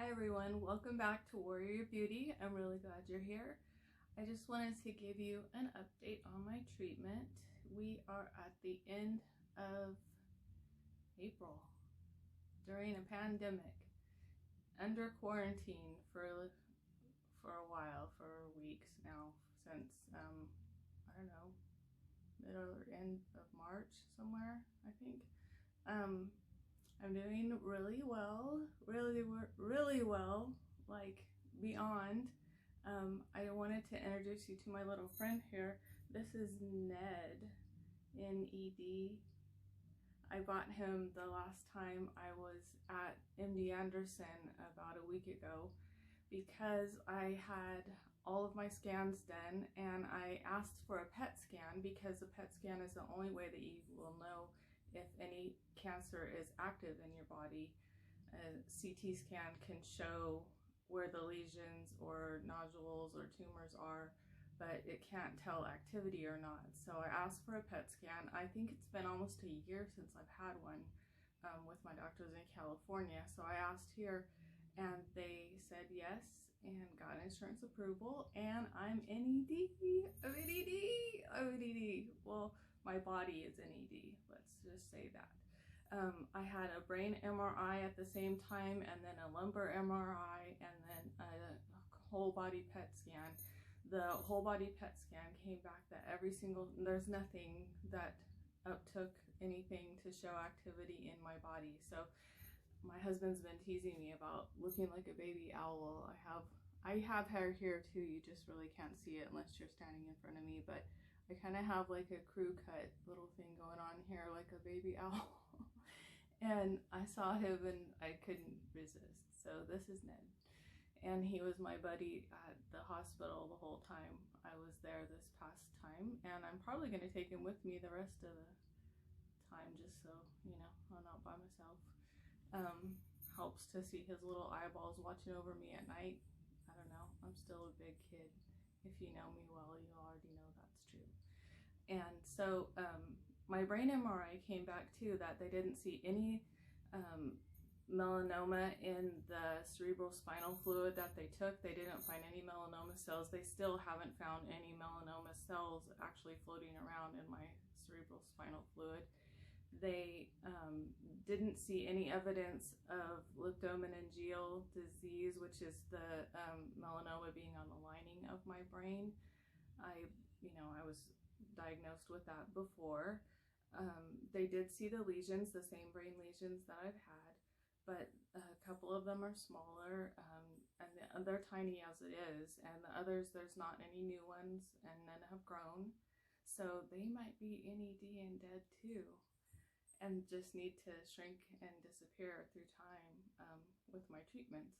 Hi everyone, welcome back to Warrior Beauty. I'm really glad you're here. I just wanted to give you an update on my treatment. We are at the end of April, during a pandemic, under quarantine for a while, for weeks now, since, I don't know, middle or end of March somewhere, I think. I'm doing really well, really well, like beyond. I wanted to introduce you to my little friend here. This is NED, N-E-D. I bought him the last time I was at MD Anderson about a week ago because I had all of my scans done and I asked for a PET scan because a PET scan is the only way that you will know if any cancer is active in your body. A CT scan can show where the lesions or nodules or tumors are, but it can't tell activity or not. So I asked for a PET scan. I think it's been almost a year since I've had one with my doctors in California. So I asked here and they said yes and got insurance approval, and I'm NED. I'm NED. Well, my body is NED, let's just say that. I had a brain MRI at the same time, and then a lumbar MRI, and then a whole body PET scan. The whole body PET scan came back that there's nothing that took anything to show activity in my body. So my husband's been teasing me about looking like a baby owl. I have hair here too, you just really can't see it unless you're standing in front of me, but I kind of have like a crew cut little thing going on here like a baby owl. And I saw him and I couldn't resist. So this is Ned. And he was my buddy at the hospital the whole time I was there this past time. And I'm probably going to take him with me the rest of the time just so, you know, I'm not by myself. Helps to see his little eyeballs watching over me at night. I don't know, I'm still a big kid. If you know me well, you already know that's true. And so my brain MRI came back too that they didn't see any melanoma in the cerebral spinal fluid that they took. They didn't find any melanoma cells. They still haven't found any melanoma cells actually floating around in my cerebral spinal fluid. They didn't see any evidence of leptomeningeal disease, which is the melanoma being on the lining of my brain. I was diagnosed with that before. They did see the lesions, the same brain lesions that I've had, but a couple of them are smaller, and they're tiny as it is, and the others, there's not any new ones, and none have grown. So they might be NED and dead too, and just need to shrink and disappear through time with my treatments.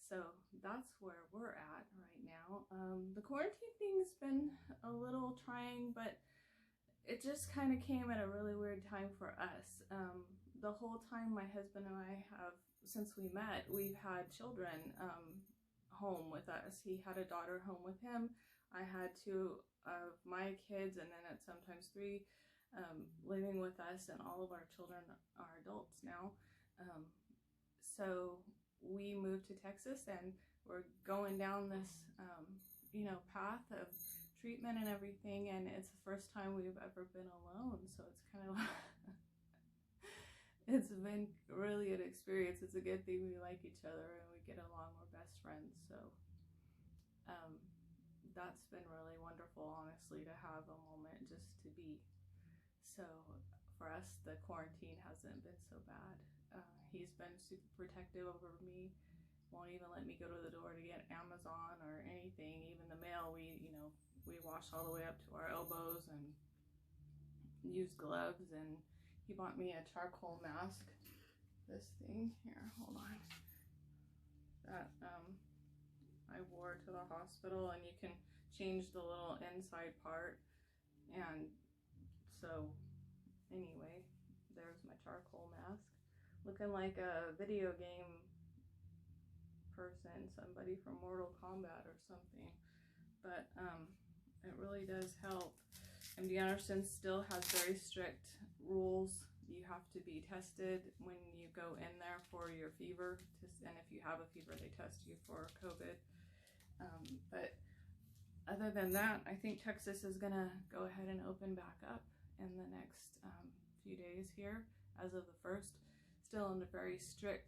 So that's where we're at right now. The quarantine thing's been a little trying, but it just kind of came at a really weird time for us. The whole time my husband and I have, since we met, we've had children home with us. He had a daughter home with him. I had two of my kids, and then at sometimes three living with us, and all of our children are adults now. So we moved to Texas, and we're going down this path of treatment and everything, and it's the first time we've ever been alone, so it's kind of it's been really an experience. It's a good thing we like each other and we get along. We're best friends, so that's been really wonderful, honestly, to have a moment just to be. So for us, the quarantine hasn't been so bad. He's been super protective over me, won't even let me go to the door to get Amazon or anything. Even the mail, we wash all the way up to our elbows and use gloves. And he bought me a charcoal mask, this thing here, hold on, that I wore to the hospital, and you can change the little inside part. And so anyway, there's my charcoal mask, looking like a video game person, somebody from Mortal Kombat or something. But it really does help. MD Anderson still has very strict rules You have to be tested when you go in there for your fever, and if you have a fever, they test you for COVID. But other than that, I think Texas is gonna go ahead and open back up in the next few days here as of the 1st. Still under very strict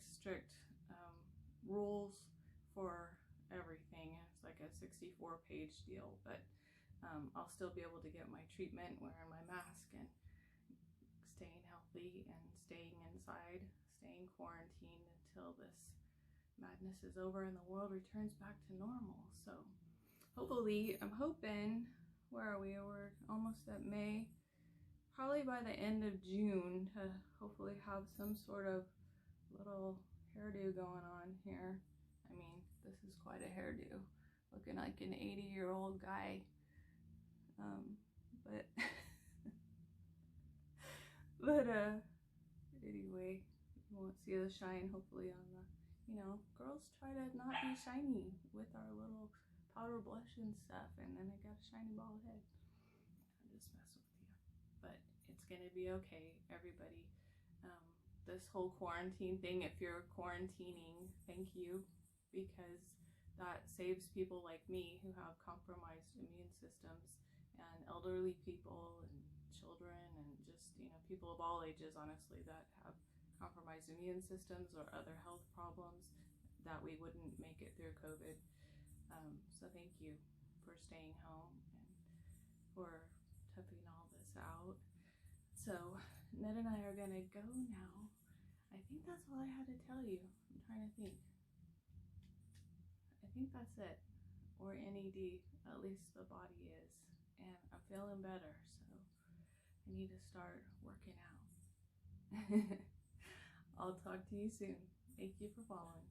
rules for everything. It's like a 64-page deal, but I'll still be able to get my treatment, wearing my mask and staying healthy and staying inside, staying quarantined until this madness is over and the world returns back to normal. So hopefully, I'm hoping, where are we? We're almost at May. Probably by the end of June to hopefully have some sort of little hairdo going on here. I mean, this is quite a hairdo. Looking like an 80-year-old guy. But anyway, you won't see the shine hopefully on the, you know, girls try to not be shiny with our little powder blush and stuff, and then I got a shiny bald head. I'm just messing with you. But it's gonna be okay, everybody. This whole quarantine thing, if you're quarantining, thank you, because that saves people like me who have compromised immune systems, and elderly people and children, and just, you know, people of all ages, honestly, that have compromised immune systems or other health problems, that we wouldn't make it through COVID. So thank you for staying home and for toughing all this out. So Ned and I are gonna go now. I think that's all I had to tell you. I'm trying to think. I think that's it. Or NED, at least the body is. And I'm feeling better, so I need to start working out. I'll talk to you soon. Thank you for following.